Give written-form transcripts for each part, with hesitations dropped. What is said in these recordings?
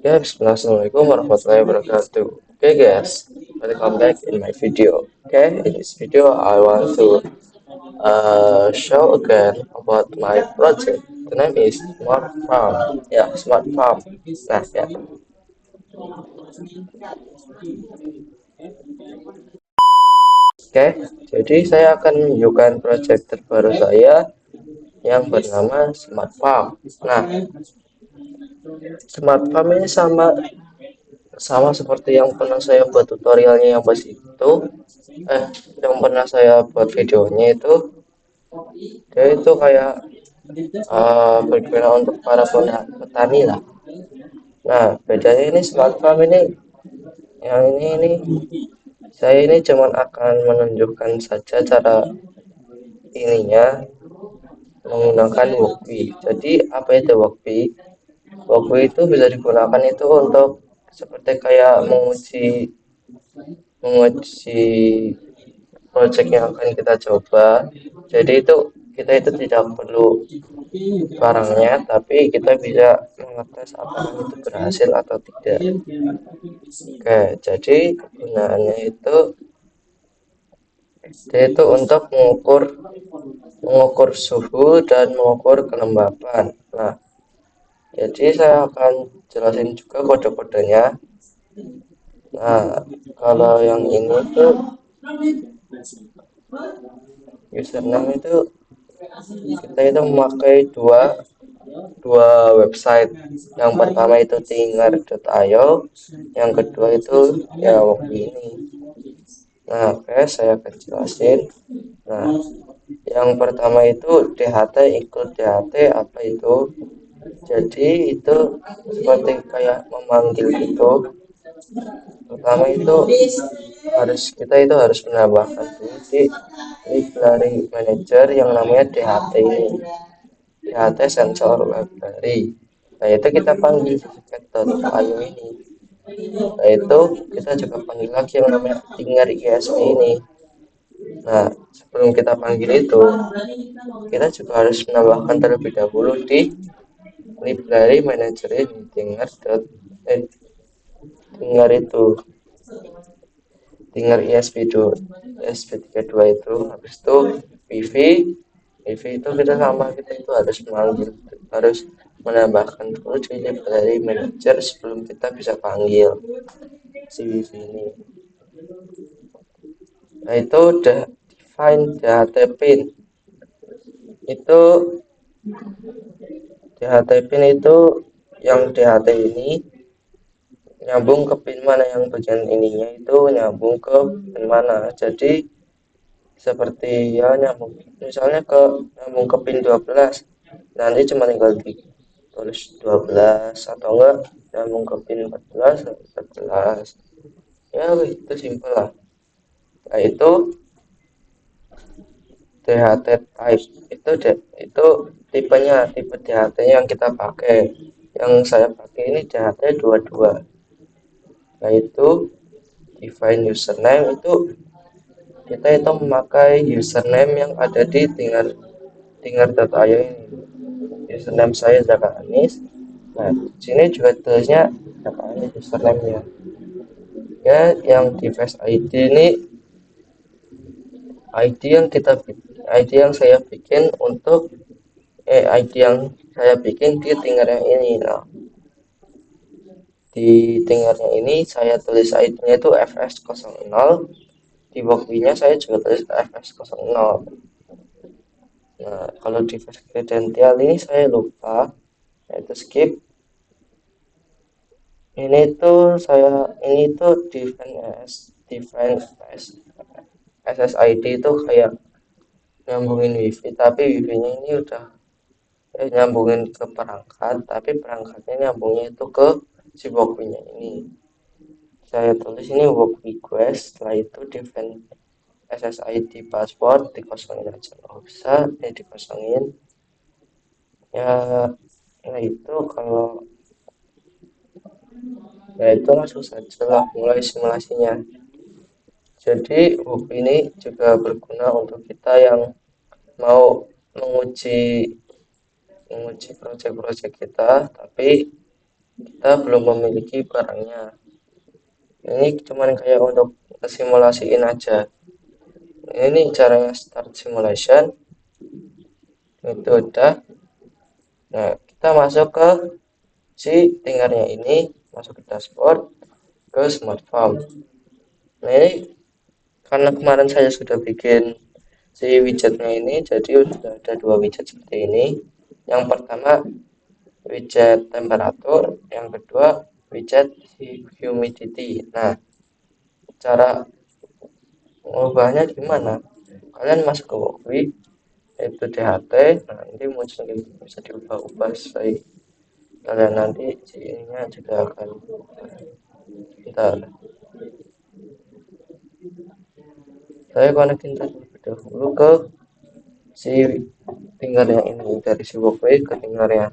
Ya, bismillah, assalamualaikum warahmatullahi wabarakatuh. Okay, guys, welcome back in my video. Okay, in this video, I want to show again about my project. The name is Smart Farm. Ya, Smart Farm. Nah, ya. Oke, jadi saya akan menunjukkan project terbaru saya yang bernama Smart Farm. Nah, Smart Farm ini sama sama seperti yang pernah saya buat tutorialnya yang pas itu, eh, yang pernah saya buat videonya itu, dia itu kayak berguna untuk para petani lah. Nah, bedanya ini Smart Farm ini, yang ini saya ini cuma akan menunjukkan saja cara ininya menggunakan Workbee. Jadi apa itu Workbee? Workbee itu bisa digunakan itu untuk seperti kayak menguji project yang akan kita coba. Jadi itu kita itu tidak perlu barangnya, tapi kita bisa mengetes apakah itu berhasil atau tidak. Oke, jadi kegunaannya itu untuk mengukur suhu dan mengukur kelembapan. Nah, jadi saya akan jelasin juga kode-kodenya. Nah, kalau yang ini tuh username itu kita itu memakai dua website. Yang pertama itu tingar.io, yang kedua itu ya ini. Nah, oke, saya akan jelasin. Nah, yang pertama itu DHT, ikut DHT apa itu? Jadi itu seperti kayak memanggil gitu. Pertama itu kita itu harus menambahkan dulu di library manager yang namanya DHT ini. DHT sensor library. Nah, itu kita panggil certificate.io ini. Nah, itu kita juga panggil lagi yang namanya Tinger ISP ini. Nah, sebelum kita panggil itu, kita juga harus menambahkan terlebih dahulu di library manager ini Tinger itu Tinger ESP32 itu. Habis itu PV itu kita sama, kita itu harus menambahkan dulu di library manager sebelum kita bisa panggil si PV ini. Nah, itu udah define DHT pin. Itu DHT pin itu yang DHT ini nyambung ke pin mana, yang bagian ininya itu nyambung ke pin mana. Jadi seperti ya nyambung misalnya nyambung ke pin 12, nanti cuma tinggal ditulis 12 atau enggak nyambung ke pin 14 ya, itu simpel lah. Nah, itu DHT type itu tipe DHT yang kita pakai. Yang saya pakai ini DHT 22. Nah, itu define username itu kita itu memakai username yang ada di tingar.io ini. Username saya Zaka Anis. Nah, di sini juga tulisnya Zaka Anis username-nya. Ya, yang device ID ini ID yang saya bikin ID yang saya bikin di Tinger yang ini. Nah, di Tingernya ini saya tulis ID-nya itu fs00. Di Workbee-nya saya juga tulis fs00. Nah, kalau di kredensial ini saya lupa, yaitu skip. Ini tuh define SSID itu kayak nyambungin wifi, tapi wifi-nya ini udah nyambungin ke perangkat, tapi perangkatnya nyambungnya itu ke si Workbee-nya ini. Saya tulis ini work request, setelah itu define SSID password dikosongin aja, nggak usah dikosongin ya. Nah, itu kalau itu langsung saja lah mulai simulasinya. Jadi hub ini juga berguna untuk kita yang mau menguji menguji proyek-proyek kita, tapi kita belum memiliki barangnya. Ini cuman kayak untuk simulasiin aja. Ini caranya start simulation. Itu udah. Nah, kita masuk ke si tinggarnya ini, masuk ke dashboard, ke smart farm. Nah, ini karena kemarin saya sudah bikin si widgetnya ini, jadi sudah ada dua widget seperti ini. Yang pertama widget temperatur, yang kedua widget humidity. Nah, cara mengubahnya gimana? Kalian masuk ke Wokwi, itu DHT, nah nanti muncul bisa diubah-ubah sesuai kalian nanti ininya juga akan ntar saya konekin terlebih dahulu ke si tinggal yang ini dari si Wokwi ke tinggalnya.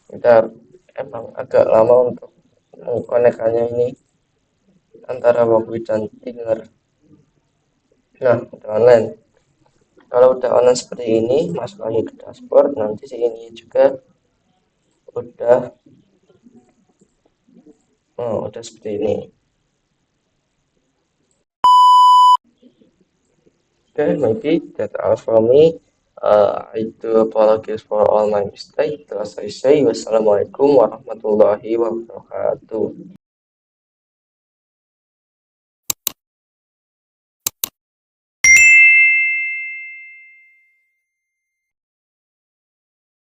Kita emang agak lama untuk mengkonekkannya ini antara Wokwi dan Tinger. Nah, udah online. Kalau udah online seperti ini, masuk lagi ke dashboard. Nanti si ini juga udah seperti ini. Okay, maybe that's all from me. I do apologize for all my mistakes. As I say, wassalamualaikum warahmatullahi wabarakatuh.